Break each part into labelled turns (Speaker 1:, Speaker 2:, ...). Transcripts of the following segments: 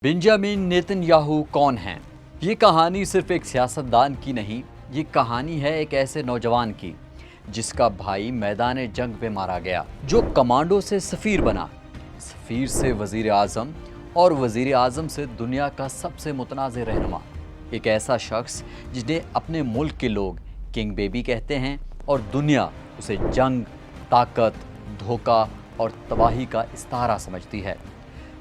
Speaker 1: Benjamin Netanyahu कौन हैं? ये कहानी सिर्फ एक सियासतदान की नहीं, ये कहानी है एक ऐसे नौजवान की जिसका भाई मैदान जंग पे मारा गया, जो कमांडो से सफ़ीर बना, सफ़ीर से वज़ीर आज़म और वज़ीर आज़म से दुनिया का सबसे मुतनाज़ रहनुमा। एक ऐसा शख्स जिन्हें अपने मुल्क के लोग किंग बेबी कहते हैं और दुनिया उसे जंग, ताकत, धोखा और तबाही का इस्तारा समझती है।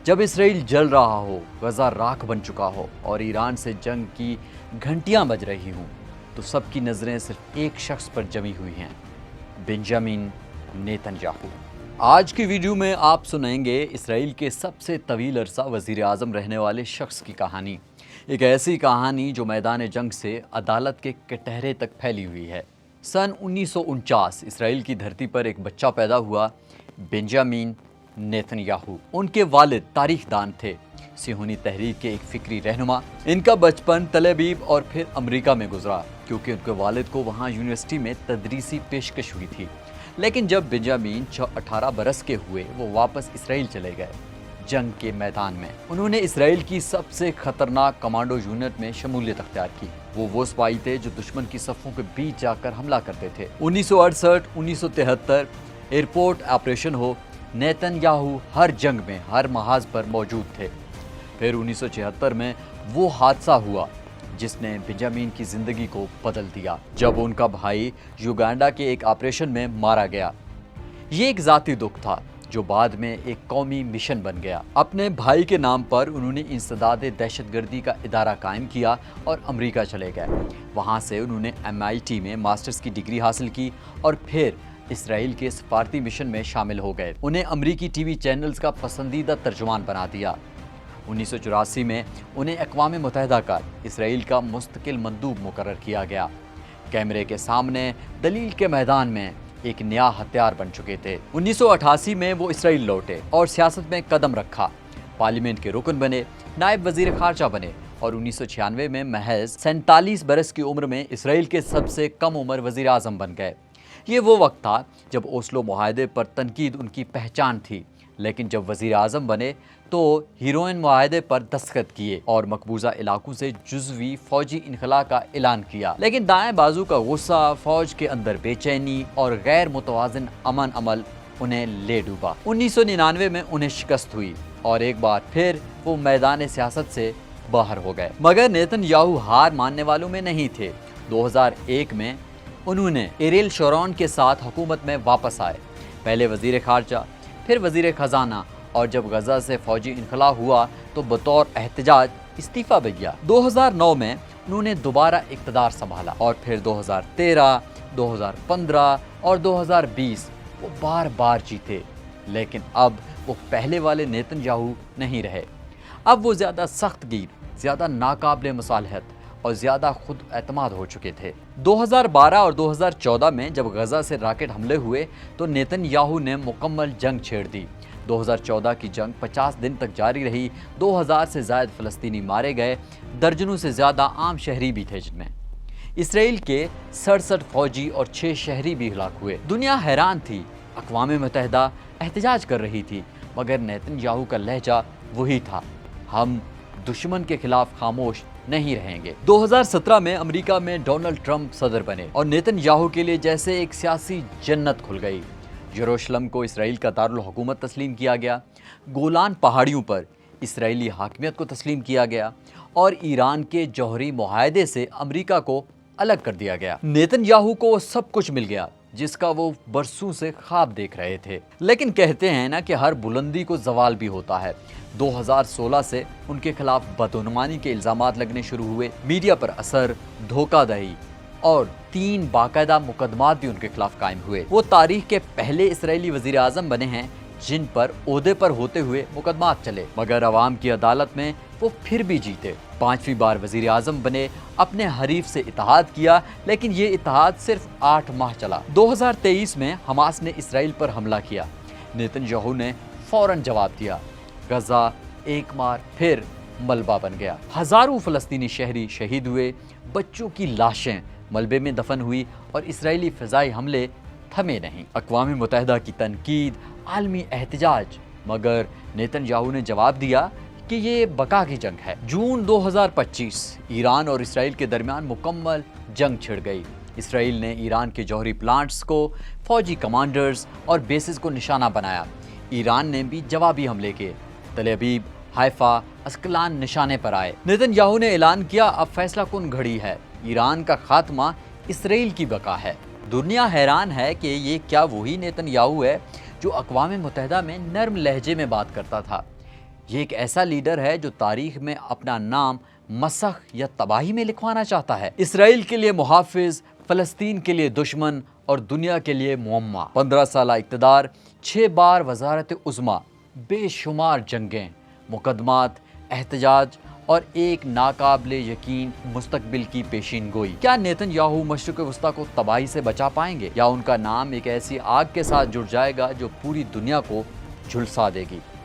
Speaker 1: जब इसराइल जल रहा हो, गज़ा राख बन चुका हो और ईरान से जंग की घंटियां बज रही हों, तो सबकी नज़रें सिर्फ एक शख्स पर जमी हुई हैं, बेंजामिन नेतन्याहू। आज की वीडियो में आप सुनेंगे इसराइल के सबसे तवील अरसा वज़ीर आज़म रहने वाले शख्स की कहानी। एक ऐसी कहानी जो मैदान जंग से अदालत के कटहरे तक फैली हुई है। सन 1949 इसराइल की धरती पर एक बच्चा पैदा हुआ, बेंजामिन नेतन्याहू। उनके वालिद तारीखदान थे, सिहोनी तहरीक के एक फिक्री रहनुमा। इनका बचपन तल अबीब और फिर अमेरिका में गुजरा, क्योंकि उनके वालिद को वहाँ यूनिवर्सिटी में तदरीसी पेशकश हुई थी। लेकिन जब बेंजामिन 18 बरस के हुए, वो वापस इसराइल चले गए, जंग के मैदान में। उन्होंने इसराइल की सबसे खतरनाक कमांडो यूनिट में शमूलियत अख्तियार की। वो सिपाही थे जो दुश्मन की सफ़ों के बीच जाकर हमला करते थे। 1968, 1973 एयरपोर्ट ऑपरेशन हो, नेतन्याहू हर जंग में हर महाज पर मौजूद थे। फिर 1976 में वो हादसा हुआ जिसने बेंजामिन की ज़िंदगी को बदल दिया, जब उनका भाई युगांडा के एक ऑपरेशन में मारा गया। ये एक ज़ाती दुख था जो बाद में एक कौमी मिशन बन गया। अपने भाई के नाम पर उन्होंने इंसदाद दहशतगर्दी का इदारा कायम किया और अमेरिका चले गए। वहाँ से उन्होंने MIT में मास्टर्स की डिग्री हासिल की और फिर इसराइल के सफारती मिशन में शामिल हो गए। उन्हें अमरीकी टीवी चैनल्स का पसंदीदा तर्जुमान बना दिया। 1984 में उन्हें अक़वाम मुत्तहिदा का इसराइल का मुस्तकिल मंदूब मुकर्रर किया गया। कैमरे के सामने दलील के मैदान में एक नया हथियार बन चुके थे। 1988 में वो इसराइल लौटे और सियासत में कदम रखा। पार्लियामेंट के रुकन बने, नायब वज़ीर ख़ारजा बने और 1996 में महज 47 बरस की उम्र में इसराइल के सबसे कम उम्र वज़ीर आज़म बन गए। ये वो वक्त था जब ओस्लो मुआहदे पर तनकीद उनकी पहचान थी, लेकिन जब वज़ीर आज़म बने तो हीरोइन मुआहदे पर दस्तखत किए और मकबूजा इलाकों से जुज़वी फ़ौजी इनखला का ऐलान किया। लेकिन दाएं बाजू का गुस्सा, फ़ौज के अंदर बेचैनी और गैर मुतवाज़िन अमन अमल उन्हें ले डूबा। 1999 में उन्हें शिकस्त हुई और एक बार फिर वो मैदान सियासत से बाहर हो गए। मगर नेतन्याहू हार मानने वालों में नहीं थे। 2001 में उन्होंने एरियल शरोन के साथ हुकूमत में वापस आए, पहले वज़ीर ख़ारजा, फिर वज़ीर ख़जाना, और जब गज़ा से फ़ौजी इनखला हुआ तो बतौर एहतजाज इस्तीफ़ा भी दिया। 2009 में उन्होंने दोबारा इक़्तिदार संभाला और फिर 2013, 2015 और 2020 वो बार बार जीते। लेकिन अब वो पहले वाले नेतन्याहू नहीं रहे। अब वो ज़्यादा सख्तगीर, ज़्यादा नाकाबिले मुसालहत और ज़्यादा खुद एतमाद हो चुके थे। 2012 और 2014 में जब गज़ा से रॉकेट हमले हुए तो नेतन्याहू ने मुकम्मल जंग छेड़ दी। 2014 की जंग 50 दिन तक जारी रही। 2000 से ज़ायद फ़लस्तीनी मारे गए, दर्जनों से ज़्यादा आम शहरी भी थे, जिनमें इसराइल के 67 फ़ौजी और 6 शहरी भी हलाक हुए। दुनिया हैरान थी, अक़वाम मुत्तहिदा एहतजाज कर रही थी, मगर नेतन्याहू का लहजा वही था, हम दुश्मन के खिलाफ खामोश नहीं रहेंगे। 2017 में अमेरिका में डोनाल्ड ट्रंप सदर बने और नेतन्याहू के लिए जैसे एक सियासी जन्नत खुल गई। यरूशलेम को इसराइल का दारुल हुकूमत तस्लीम किया गया, गोलान पहाड़ियों पर इसराइली हाकिमियत को तस्लीम किया गया और ईरान के जौहरी मुआहदे से अमेरिका को अलग कर दिया गया। नेतन्याहू को सब कुछ मिल गया जिसका वो बरसों से ख्वाब देख रहे थे। लेकिन कहते हैं ना कि हर बुलंदी को जवाल भी होता है। 2016 से उनके खिलाफ बदगुमानी के इल्ज़ामात लगने शुरू हुए, मीडिया पर असर, धोखाधड़ी और 3 बाकायदा मुकदमात भी उनके खिलाफ कायम हुए। वो तारीख के पहले इसराइली वज़ीर आज़म बने हैं जिन पर ओहदे पर होते हुए मुकदमात चले, मगर अवाम की अदालत में वो फिर भी जीते। 5वीं बार वज़ीर आज़म बने, अपने हरीफ से इत्तेहाद किया, लेकिन ये इत्तेहाद सिर्फ 8 माह चला। 2023 में हमास ने इसराइल पर हमला किया, नेतन्याहू ने फ़ौरन जवाब दिया। गज़ा एक बार फिर मलबा बन गया, हज़ारों फ़लस्तीनी शहरी शहीद हुए, बच्चों की लाशें मलबे में दफन हुई और इसराइली फ़िज़ाई हमले थमे नहीं। अक़वाम मुत्तहिदा की तनकीद, आलमी एहतजाज, मगर नेतन्याहू ने जवाब दिया کہ یہ بقا کی جنگ ہے۔ جون 2025 ایران اور اسرائیل کے درمیان مکمل جنگ چھڑ گئی۔ اسرائیل نے ایران کے جوہری پلانٹس کو، فوجی کمانڈرز اور بیسز کو نشانہ بنایا۔ ایران نے بھی جوابی حملے کیے۔ تل ابیب، حیفا، اسکلان نشانے پر آئے۔ نیتن یاہو نے اعلان کیا اب فیصلہ کن گھڑی ہے، ایران کا خاتمہ اسرائیل کی بقا ہے۔ دنیا حیران ہے کہ یہ کیا وہی نیتن یاہو ہے جو اقوام متحدہ میں نرم لہجے میں بات کرتا تھا؟ یہ ایک ایسا لیڈر ہے جو تاریخ میں اپنا نام مسخ یا تباہی میں لکھوانا چاہتا ہے۔ اسرائیل کے لیے محافظ، فلسطین کے لیے دشمن اور دنیا کے لیے معمہ۔ 15 سالہ اقتدار، 6 بار وزارت عظمیٰ، بے شمار جنگیں، مقدمات، احتجاج اور ایک ناقابل یقین مستقبل کی پیشین گوئی۔ کیا نیتن یاہو مشرق وسطیٰ کو تباہی سے بچا پائیں گے، یا ان کا نام ایک ایسی آگ کے ساتھ جڑ جائے گا جو پوری دنیا کو جھلسا دے گی؟